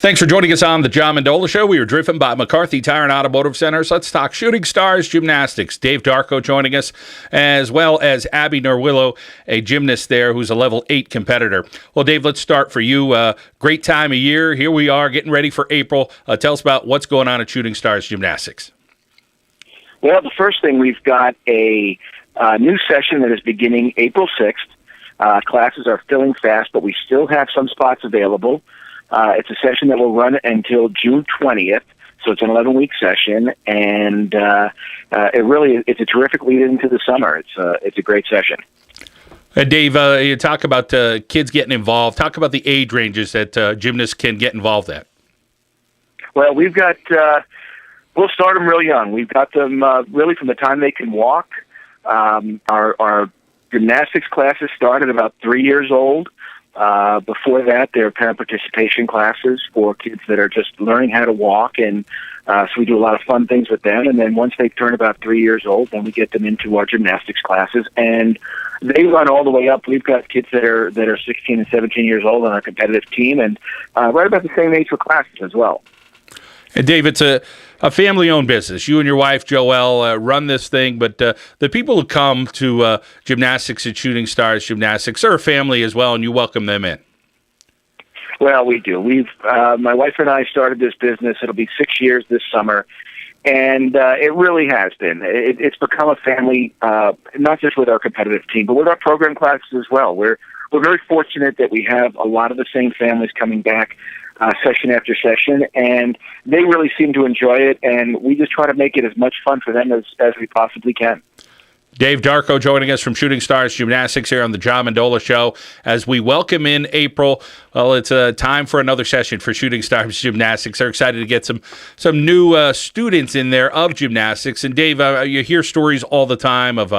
Thanks for joining us on the John Mendola Show. We are driven by McCarthy Tire and Automotive Centers. Let's talk Shooting Starz Gymnastics. Dave Darco joining us, as well as Abby Norwillo, a gymnast there who's a level 8 competitor. Well, Dave, let's start for you. Great time of year. Here we are getting ready for April. Tell us about what's going on at Shooting Starz Gymnastics. Well, the first thing, we've got a new session that is beginning April 6th. Classes are filling fast, but we still have some spots available. It's a session that will run until June 20th, so it's an 11-week session, and it's a terrific lead into the summer. It's a great session. Dave, you talk about kids getting involved. Talk about the age ranges that gymnasts can get involved at. Well, we'll start them real young. We've got them really from the time they can walk. Our gymnastics classes start at about 3 years old. Before that, there are parent participation classes for kids that are just learning how to walk, and so we do a lot of fun things with them. And then once they turn about 3 years old, then we get them into our gymnastics classes, and they run all the way up. We've got kids that are 16 and 17 years old on our competitive team, and right about the same age for classes as well. And Dave, it's a family-owned business. You and your wife, Joelle, run this thing, but the people who come to gymnastics at Shooting Starz Gymnastics are a family as well, and you welcome them in. Well, we do. My wife and I started this business. It'll be 6 years this summer, and it really has been. It's become a family, not just with our competitive team, but with our program classes as well. We're very fortunate that we have a lot of the same families coming back session after session, and they really seem to enjoy it, and we just try to make it as much fun for them as we possibly can. Dave Darco joining us from Shooting Starz Gymnastics here on the John Mendola Show. As we welcome in April, well, it's time for another session for Shooting Starz Gymnastics. They're excited to get some new students in there of gymnastics. And Dave, you hear stories all the time of,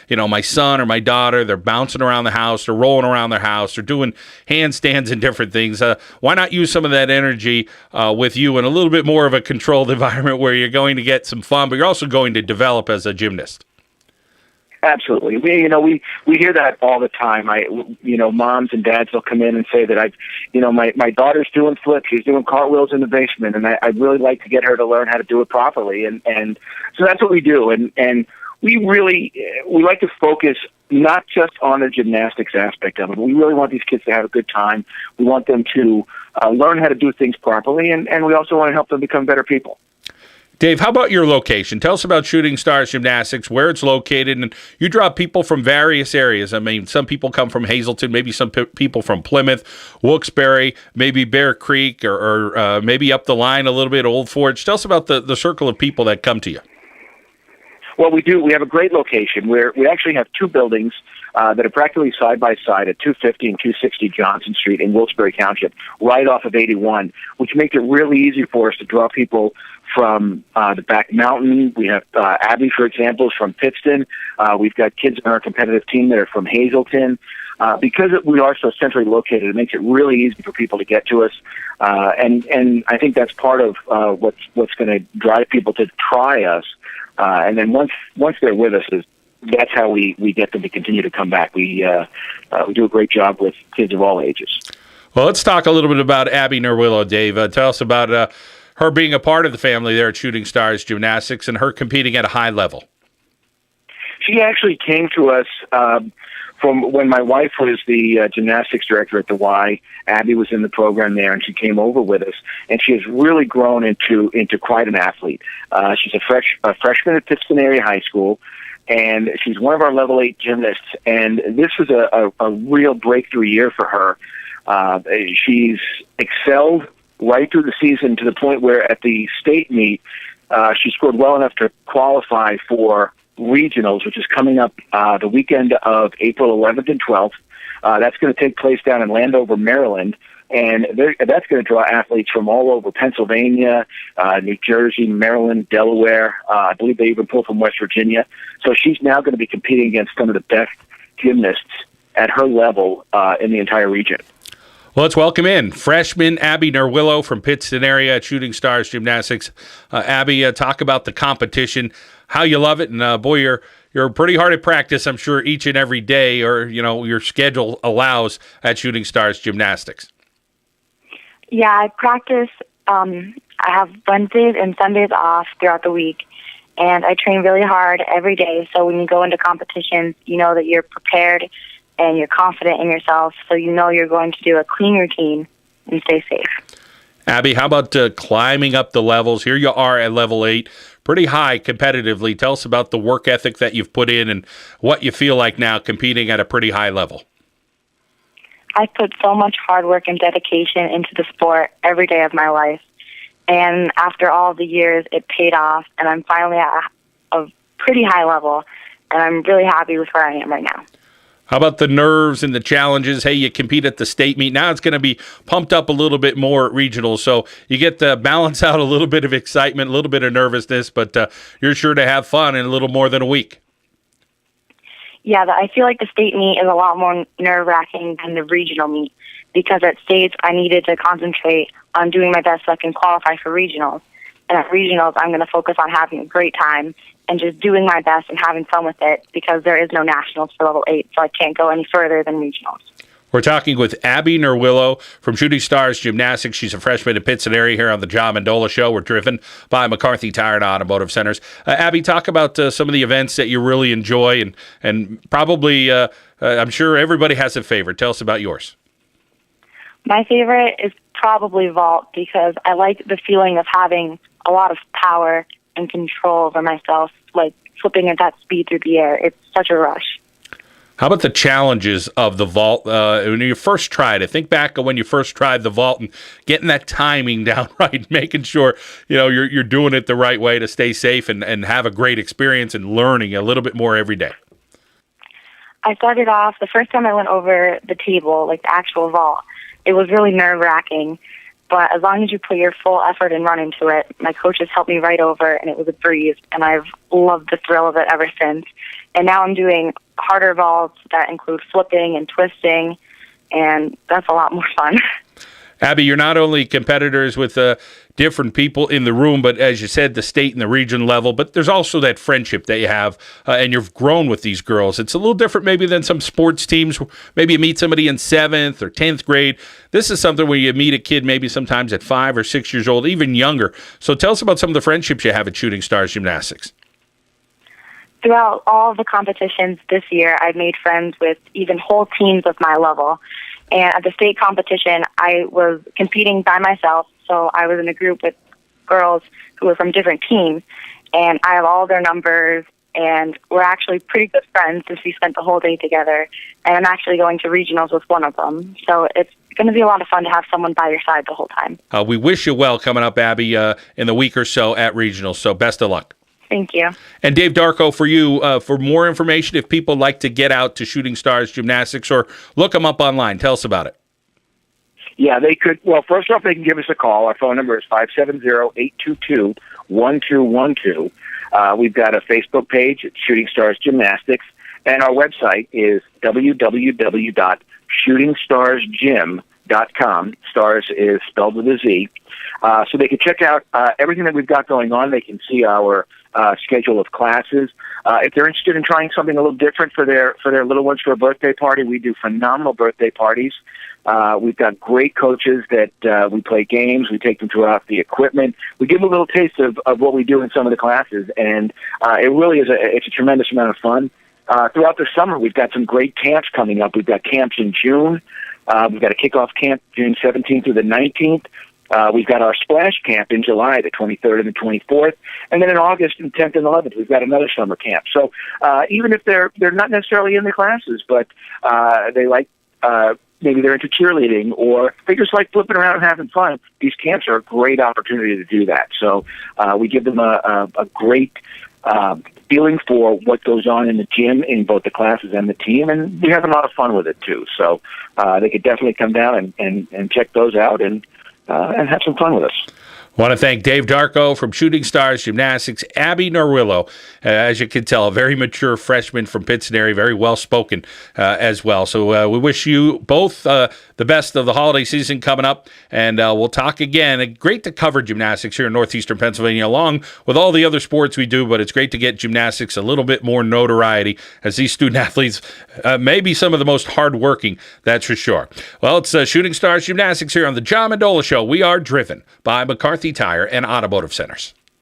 my son or my daughter, they're bouncing around the house, they're rolling around their house, they're doing handstands and different things. Why not use some of that energy with you in a little bit more of a controlled environment where you're going to get some fun, but you're also going to develop as a gymnast? Absolutely. We hear that all the time. Moms and dads will come in and say that my daughter's doing flips, she's doing cartwheels in the basement, and I'd really like to get her to learn how to do it properly. And so that's what we do. And we like to focus not just on the gymnastics aspect of it, but we really want these kids to have a good time. We want them to learn how to do things properly, and we also want to help them become better people. Dave, how about your location? Tell us about Shooting Starz Gymnastics, where it's located, and you draw people from various areas. I mean, some people come from Hazleton, maybe some people from Plymouth, Wilkes-Barre, maybe Bear Creek, or maybe up the line a little bit, Old Forge. Tell us about the circle of people that come to you. Well, we do. We have a great location where we actually have two buildings that are practically side by side at 250 and 260 Johnson Street in Wilkes-Barre Township, right off of 81, which makes it really easy for us to draw people from the back mountain. We have Abby, for example, is from Pittston. We've got kids on our competitive team that are from Hazleton. Because we are so centrally located, it makes it really easy for people to get to us. And I think that's part of what's going to drive people to try us. And then once they're with us, that's how we get them to continue to come back. We do a great job with kids of all ages. Well, let's talk a little bit about Abby Norwillo, Dave. Tell us about her being a part of the family there at Shooting Starz Gymnastics and her competing at a high level. She actually came to us from when my wife was the gymnastics director at the Y. Abby was in the program there, and she came over with us, and she has really grown into quite an athlete. She's a freshman at Pittston Area High School, and she's one of our level 8 gymnasts, and this was a real breakthrough year for her. She's excelled right through the season to the point where at the state meet, she scored well enough to qualify for regionals, which is coming up the weekend of April 11th and 12th. That's going to take place down in Landover, Maryland, and that's going to draw athletes from all over Pennsylvania, New Jersey, Maryland, Delaware. I believe they even pull from West Virginia. So she's now going to be competing against some of the best gymnasts at her level in the entire region. Well, let's welcome in freshman Abby Norwillo from Pittston Area at Shooting Starz Gymnastics. Abby, talk about the competition, how you love it, and boy, you're pretty hard at practice, I'm sure, each and every day, or your schedule allows at Shooting Starz Gymnastics. Yeah, I practice. I have Wednesdays and Sundays off throughout the week, and I train really hard every day. So when you go into competitions, you know that you're prepared and you're confident in yourself, so you know you're going to do a clean routine and stay safe. Abby, how about climbing up the levels? Here you are at level 8, pretty high competitively. Tell us about the work ethic that you've put in and what you feel like now competing at a pretty high level. I put so much hard work and dedication into the sport every day of my life. And after all the years, it paid off, and I'm finally at a pretty high level, and I'm really happy with where I am right now. How about the nerves and the challenges? Hey, you compete at the state meet. Now it's going to be pumped up a little bit more at regionals, so you get to balance out a little bit of excitement, a little bit of nervousness, but you're sure to have fun in a little more than a week. Yeah, I feel like the state meet is a lot more nerve-wracking than the regional meet, because at states I needed to concentrate on doing my best so I can qualify for regionals. And at regionals, I'm going to focus on having a great time and just doing my best and having fun with it, because there is no nationals for level 8, so I can't go any further than regionals. We're talking with Abby Norwillo from Shooting Starz Gymnastics. She's a freshman at Pittston Area here on the Joelle Mendola Show. We're driven by McCarthy Tire and Automotive Centers. Abby, talk about some of the events that you really enjoy, and probably, I'm sure everybody has a favorite. Tell us about yours. My favorite is probably vault, because I like the feeling of having a lot of power and control over myself, like flipping at that speed through the air. It's such a rush. How about the challenges of the vault when you first tried it? Think back on when you first tried the vault and getting that timing down right, making sure you're doing it the right way to stay safe and have a great experience and learning a little bit more every day. I started off, the first time I went over the table, like the actual vault, it was really nerve-wracking. But as long as you put your full effort and run into it, my coaches helped me right over, and it was a breeze, and I've loved the thrill of it ever since. And now I'm doing harder vaults that include flipping and twisting, and that's a lot more fun. Abby, you're not only competitors with different people in the room, but as you said, the state and the region level, but there's also that friendship that you have, and you've grown with these girls. It's a little different maybe than some sports teams. Maybe you meet somebody in 7th or 10th grade. This is something where you meet a kid maybe sometimes at 5 or 6 years old, even younger. So tell us about some of the friendships you have at Shooting Starz Gymnastics. Throughout all of the competitions this year, I've made friends with even whole teams of my level. And at the state competition, I was competing by myself, so I was in a group with girls who were from different teams, and I have all their numbers, and we're actually pretty good friends since we spent the whole day together, and I'm actually going to regionals with one of them. So it's going to be a lot of fun to have someone by your side the whole time. We wish you well coming up, Abby, in the week or so at regionals, so best of luck. Thank you. And Dave Darco, for you, for more information, if people like to get out to Shooting Starz Gymnastics or look them up online, tell us about it. Yeah, they could. Well, first off, they can give us a call. Our phone number is 570-822-1212. We've got a Facebook page at Shooting Starz Gymnastics, and our website is www.shootingstarsgym.com. Stars is spelled with a Z. So they can check out everything that we've got going on. They can see our schedule of classes. If they're interested in trying something a little different for their little ones for a birthday party, we do phenomenal birthday parties. We've got great coaches that we play games. We take them throughout the equipment. We give them a little taste of what we do in some of the classes, and it really is it's a tremendous amount of fun. Throughout the summer, we've got some great camps coming up. We've got camps in June. We've got a kickoff camp June 17th through the 19th. We've got our splash camp in July, the 23rd and the 24th, and then in August, the 10th and 11th, we've got another summer camp. So even if they're not necessarily in the classes, but they like maybe they're into cheerleading or they just like flipping around and having fun, these camps are a great opportunity to do that. So we give them a great feeling for what goes on in the gym in both the classes and the team, and we have a lot of fun with it too. So they could definitely come down and check those out and have some fun with us. I want to thank Dave Darco from Shooting Starz Gymnastics, Abby Norwillo, as you can tell, a very mature freshman from Pittston Area, very well-spoken as well. So we wish you both the best of the holiday season coming up, and we'll talk again. Great to cover gymnastics here in northeastern Pennsylvania, along with all the other sports we do, but it's great to get gymnastics a little bit more notoriety, as these student-athletes may be some of the most hardworking, that's for sure. Well, it's Shooting Starz Gymnastics here on the John Mendola Show. We are driven by McCarthy Tire and Automotive Centers.